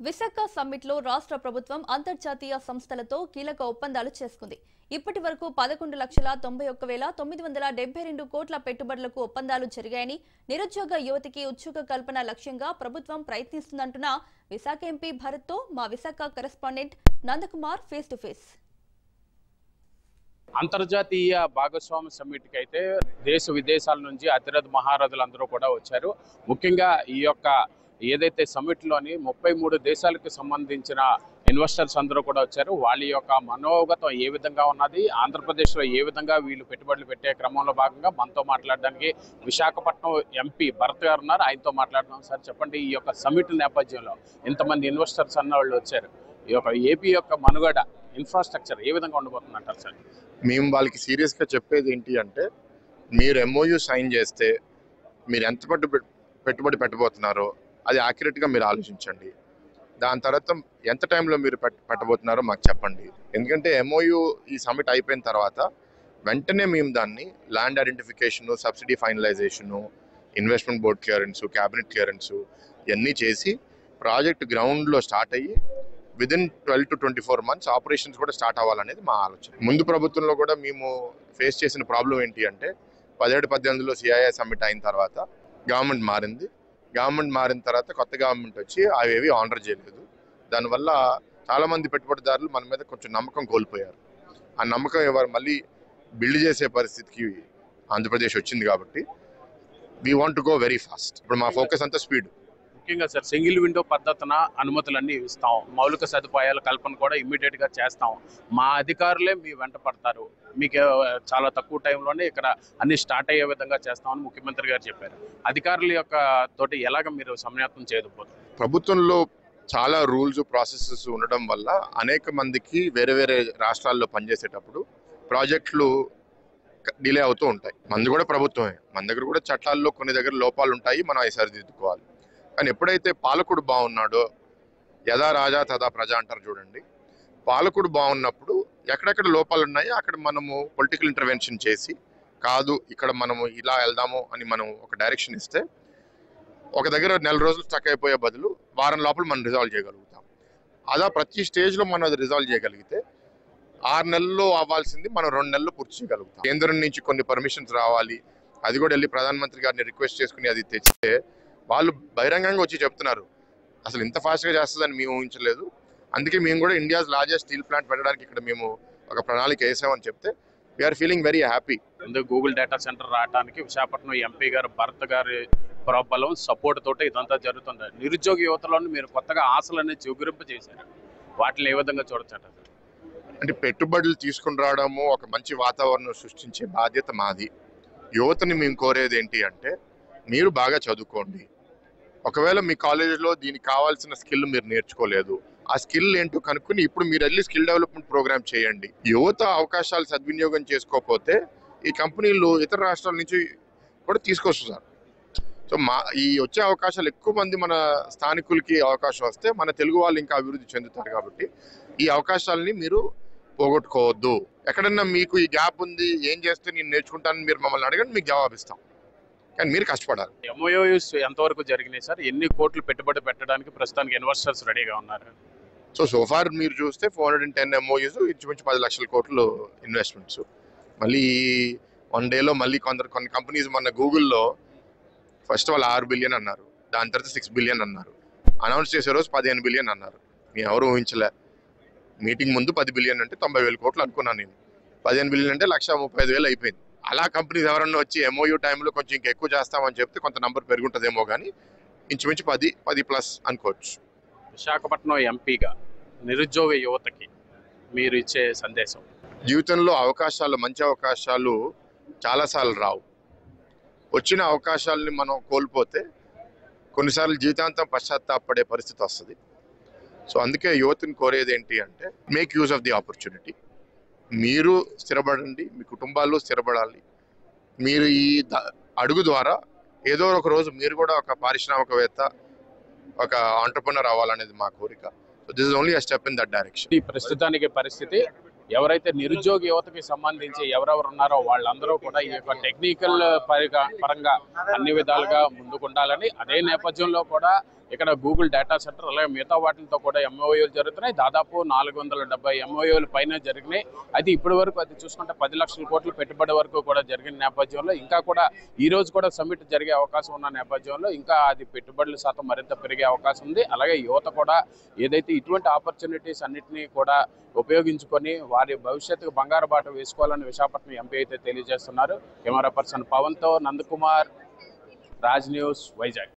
Visakha summit లో రాష్ట్ర ప్రభుత్వం అంతర్జాతీయ సంస్థలతో కీలక ఒప్పందాలు చేసుకుంది. ఇప్పటి వరకు 11,91,972 కోట్ల పెట్టుబడులకు ఒప్పందాలు జరిగాయని, నిరుద్యోగ యువతికి ఉద్యోగ కల్పన లక్ష్యంగా ప్రభుత్వం ప్రయత్నిస్తుందంటున్న విశాఖ ఎంపీ భరత్ తో మా Visakha correspondent Nandakumar face to face. అంతర్జాతీయ భాగస్వామ్య సమ్మిట్కి అయితే దేశ విదేశాల నుంచి అతిరథ మహారథులందరూ కూడా వచ్చారు. ముఖ్యంగా ఈ యొక్క ఏదైతే సమ్మిట్లోని 33 దేశాలకు సంబంధించిన ఇన్వెస్టర్స్ అందరూ కూడా వచ్చారు. వాళ్ళ యొక్క మనోగతం ఏ విధంగా ఉన్నది, ఆంధ్రప్రదేశ్లో ఏ విధంగా వీళ్ళు పెట్టుబడులు పెట్టే క్రమంలో భాగంగా మనతో మాట్లాడడానికి విశాఖపట్నం ఎంపీ భరత్ గారు ఉన్నారు. ఆయనతో మాట్లాడుతున్నాం. సార్ చెప్పండి, ఈ యొక్క సమ్మిట్ నేపథ్యంలో ఇంతమంది ఇన్వెస్టర్స్ అన్న వాళ్ళు వచ్చారు, ఈ యొక్క ఏపీ యొక్క మనుగడ ఇన్ఫ్రాస్ట్రక్చర్ ఏ విధంగా ఉండబోతుంది అంటారు సార్? మేము వాళ్ళకి సీరియస్గా చెప్పేది ఏంటి అంటే, మీరు ఎంఓయూ సైన్ చేస్తే మీరు ఎంత పెట్టుబడి పెట్టబోతున్నారో అది యాక్యురేట్గా మీరు ఆలోచించండి. దాని తర్వాత ఎంత టైంలో మీరు పెట్టబోతున్నారో మాకు చెప్పండి. ఎందుకంటే ఎంఓయూ ఈ సమ్మిట్ అయిపోయిన తర్వాత వెంటనే మేము దాన్ని land identification, subsidy finalisation, investment board clearance, cabinet clearance ఇవన్నీ చేసి ప్రాజెక్ట్ గ్రౌండ్లో స్టార్ట్ అయ్యి విదిన్ 12 to 24 months ఆపరేషన్స్ కూడా స్టార్ట్ అవ్వాలనేది మా ఆలోచన. ముందు ప్రభుత్వంలో కూడా మేము ఫేస్ చేసిన ప్రాబ్లం ఏంటి అంటే, 17-18లో సిఐఐ సమ్మిట్ అయిన తర్వాత గవర్నమెంట్ మారింది. గవర్నమెంట్ మారిన తర్వాత కొత్త గవర్నమెంట్ వచ్చి అవేవి ఆనర్ చేయలేదు. దానివల్ల చాలామంది పెట్టుబడిదారులు మన మీద కొంచెం నమ్మకం కోల్పోయారు. ఆ నమ్మకం ఎవరు మళ్ళీ బిల్డ్ చేసే పరిస్థితికి ఆంధ్రప్రదేశ్ వచ్చింది. కాబట్టి we want to go very fast. ఇప్పుడు మా ఫోకస్ అంతా స్పీడ్. ముఖ్యంగా సార్, సింగిల్ విండో పద్ధతిన అనుమతులన్నీ ఇస్తాం, మౌలిక సదుపాయాల కల్పన కూడా ఇమ్మీడియట్గా చేస్తాం, మా అధికారులే మీ వెంట పడతారు, మీకు చాలా తక్కువ టైంలోనే ఇక్కడ అన్ని స్టార్ట్ అయ్యే విధంగా చేస్తామని ముఖ్యమంత్రి గారు చెప్పారు. అధికారుల యొక్క తోటి ఎలాగ మీరు సమన్వయం చేయకపోతారు? ప్రభుత్వంలో చాలా రూల్స్ ప్రాసెసెస్ ఉండడం వల్ల అనేక మందికి వేరే వేరే రాష్ట్రాల్లో పనిచేసేటప్పుడు ప్రాజెక్టులు డిలే అవుతూ ఉంటాయి. మనది కూడా ప్రభుత్వమే, మన దగ్గర కూడా చట్టాల్లో కొన్ని దగ్గర లోపాలు ఉంటాయి, మనం అవి సరిదిద్దుకోవాలి. కానీ ఎప్పుడైతే పాలకుడు బాగున్నాడో, యథా రాజా తదా ప్రజ అంటారు చూడండి, పాలకుడు బాగున్నప్పుడు ఎక్కడెక్కడ లోపాలు ఉన్నాయో అక్కడ మనము పొలిటికల్ ఇంటర్వెన్షన్ చేసి, కాదు ఇక్కడ మనము ఇలా వెళ్దాము అని మనం ఒక డైరెక్షన్ ఇస్తే ఒక దగ్గర నెల రోజులు స్టక్ అయిపోయే బదులు వారం లోపల మనం రిజాల్వ్ చేయగలుగుతాం. అలా ప్రతి స్టేజ్లో మనం అది రిజాల్వ్ చేయగలిగితే 6 నెలల్లో అవ్వాల్సింది మనం 2 నెలల్లో పూర్తి చేయగలుగుతాం. కేంద్రం నుంచి కొన్ని పర్మిషన్స్ రావాలి, అది కూడా వెళ్ళి ప్రధానమంత్రి గారిని రిక్వెస్ట్ చేసుకుని అది తెచ్చితే వాళ్ళు బహిరంగంగా వచ్చి చెప్తున్నారు, అసలు ఇంత ఫాస్ట్గా చేస్తుందని మేము ఊహించలేదు, అందుకే మేము కూడా ఇండియాస్ లార్జెస్ట్ స్టీల్ ప్లాంట్ పెట్టడానికి ఇక్కడ మేము ఒక ప్రణాళిక వేసామని చెప్తే వీఆర్ ఫీలింగ్ వెరీ హ్యాపీ. ఎందుకు గూగుల్ డేటా సెంటర్ రావడానికి విశాఖపట్నం ఎంపీ గారు భరత్ గారి ప్రోబలం సపోర్ట్ తోటి ఇదంతా జరుగుతుంది. నిరుద్యోగ యువతలోని మీరు కొత్తగా ఆశలు అనేది చిగురింప చేశారు, వాటిని ఏ విధంగా చూడొచ్చట? అంటే పెట్టుబడులు తీసుకుని రావడము, ఒక మంచి వాతావరణం సృష్టించే బాధ్యత మాది. యువతని మేము కోరేది ఏంటి అంటే, మీరు బాగా చదువుకోండి. ఒకవేళ మీ కాలేజీలో దీనికి కావాల్సిన స్కిల్ మీరు నేర్చుకోలేదు, ఆ స్కిల్ ఏంటో కనుక్కుని ఇప్పుడు మీరు వెళ్ళి స్కిల్ డెవలప్మెంట్ ప్రోగ్రామ్ చేయండి. యువత అవకాశాలు సద్వినియోగం చేసుకోకపోతే ఈ కంపెనీలు ఇతర రాష్ట్రాల నుంచి కూడా తీసుకొస్తున్నారు. సో ఈ వచ్చే అవకాశాలు ఎక్కువ మంది మన స్థానికులకి అవకాశం వస్తే మన తెలుగు వాళ్ళు ఇంకా అభివృద్ధి చెందుతారు. కాబట్టి ఈ అవకాశాలని మీరు పోగొట్టుకోవద్దు. ఎక్కడన్నా మీకు ఈ గ్యాప్ ఉంది, ఏం చేస్తే నేను నేర్చుకుంటానని మీరు మమ్మల్ని అడగండి, మీకు జవాబిస్తాం. కానీ మీరు కష్టపడాలి. ఎంఓయూస్ ఎంతవరకు జరిగినాయి సార్? ఎన్ని కోట్లు పెట్టుబడి పెట్టడానికి ప్రస్తుతానికి ఇన్వెస్టర్స్ రెడీగా ఉన్నారు? సోఫార్ మీరు చూస్తే 410 ఎంఓయూస్, ఇంచుమించు 10 లక్షల కోట్లు ఇన్వెస్ట్మెంట్స్. మళ్ళీ 1 డేలో మళ్ళీ కొన్ని కంపెనీస్, మన గూగుల్లో ఫస్ట్ వాళ్ళు 6 బిలియన్ అన్నారు, దాని తర్వాత 6 బిలియన్ అన్నారు, అనౌన్స్ చేసే రోజు 15 బిలియన్ అన్నారు. మేము ఎవరు ఊహించలే. మీటింగ్ ముందు 10 బిలియన్ అంటే 90,000 కోట్లు అనుకున్నాను నేను. 15 బిలియన్ అంటే 1,35,000 అయిపోయింది. అలా కంపెనీస్ ఎవరన్నా వచ్చి ఎంఓయూ టైంలో కొంచెం ఇంకా ఎక్కువ చేస్తామని చెప్తే కొంత నంబర్ పెరుగుంటుందేమో, కానీ ఇంచుమించు 10+ అనుకోవచ్చు. విశాఖపట్నం ఎంపీగా నిరుద్యోగ యువతకి మీరు ఇచ్చే సందేశం? జీవితంలో అవకాశాలు, మంచి అవకాశాలు చాలాసార్లు రావు. వచ్చిన అవకాశాలని మనం కోల్పోతే కొన్నిసార్లు జీవితాంతం పశ్చాత్తాపడే పరిస్థితి వస్తుంది. సో అందుకే యువతని కోరేది ఏంటి అంటే, make use of the opportunity. మీరు స్థిరపడండి, మీ కుటుంబాలు స్థిరపడాలి. మీరు ఈ అడుగు ద్వారా ఏదో ఒక రోజు మీరు కూడా ఒక పారిశ్రామికవేత్త, ఒక ఆంటర్‌ప్రెన్యూర్ అవ్వాలనేది మా కోరిక. So this is only a step in that direction. ఈ ప్రస్తుతానికి పరిస్థితి ఎవరైతే నిరుద్యోగ యువతకి సంబంధించి ఎవరెవరు ఉన్నారో వాళ్ళందరూ కూడా ఈ యొక్క టెక్నికల్ పరంగా అన్ని విధాలుగా ముందుకుండాలని, అదే నేపథ్యంలో కూడా ఇక్కడ గూగుల్ డేటా సెంటర్ అలాగే మిగతా వాటితో కూడా ఎంఓయూలు జరుగుతున్నాయి. దాదాపు 470 ఎంఓయూలు పైన జరిగినాయి. అయితే ఇప్పటి వరకు అది చూసుకుంటే 10 లక్షల కోట్ల పెట్టుబడి వరకు కూడా జరిగిన నేపథ్యంలో ఇంకా కూడా ఈ రోజు కూడా సమ్మిట్ జరిగే అవకాశం ఉన్న నేపథ్యంలో ఇంకా అది పెట్టుబడుల శాతం మరింత పెరిగే అవకాశం ఉంది. అలాగే యువత కూడా ఏదైతే ఇటువంటి ఆపర్చునిటీస్ అన్నింటినీ కూడా ఉపయోగించుకొని వారి భవిష్యత్తుకు బంగారు బాట వేసుకోవాలని విశాఖపట్నం ఎంపీ అయితే తెలియజేస్తున్నారు. కెమెరా పర్సన్ పవన్తో నందకుమార్, రాజ్ న్యూస్, వైజాగ్.